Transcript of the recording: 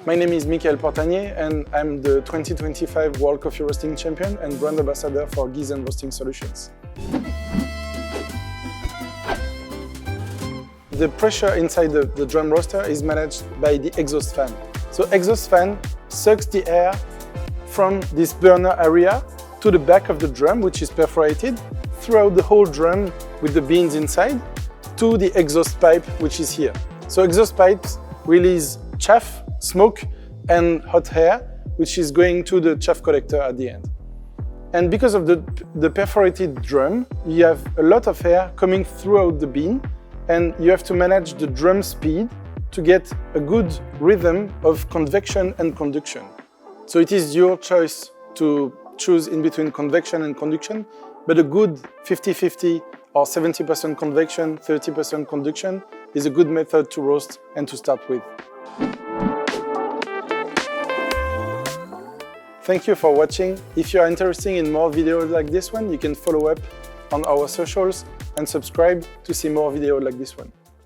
My name is Mikaël and I'm the 2025 World Coffee Roasting Champion and Brand Ambassador for Giesen Roasting Solutions. The pressure inside the drum roaster is managed by the exhaust fan. So exhaust fan sucks the air from this burner area to the back of the drum, which is perforated, throughout the whole drum with the beans inside, to the exhaust pipe, which is here. So exhaust pipes release chaff, smoke, and hot air, which is going to the chaff collector at the end. And because of the perforated drum, you have a lot of air coming throughout the bean, and you have to manage the drum speed to get a good rhythm of convection and conduction. So it is your choice to choose in between convection and conduction, but a good 50-50 or 70% convection, 30% conduction is a good method to roast and to start with. Thank you for watching. If you are interested in more videos like this one, you can follow up on our socials and subscribe to see more videos like this one.